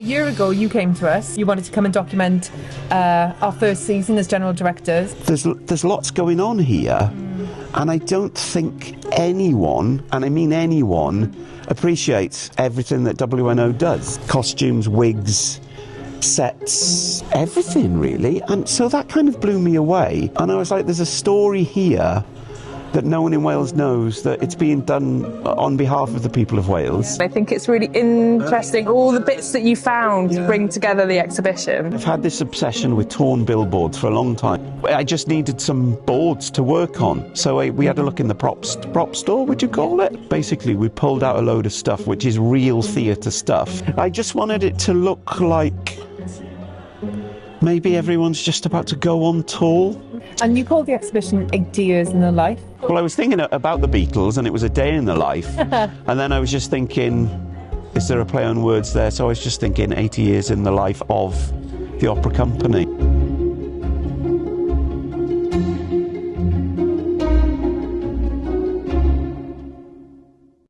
A year ago you came to us, you wanted to come and document our first season as general directors. There's lots going on here, and I don't think anyone, and I mean anyone, appreciates everything that WNO does. Costumes, wigs, sets, everything really. And so that kind of blew me away. And I was like, there's a story here that no one in Wales knows, that it's being done on behalf of the people of Wales. I think it's really interesting, all the bits that you found to bring together the exhibition. I've had this obsession with torn billboards for a long time. I just needed some boards to work on. So we had a look in the prop store, would you call it? Basically, we pulled out a load of stuff which is real theatre stuff. I just wanted it to look like maybe everyone's just about to go on tour. And you called the exhibition 80 Years in the Life. Well, I was thinking about the Beatles, and it was a day in the life. And then I was just thinking, is there a play on words there? So I was just thinking 80 years in the life of the opera company.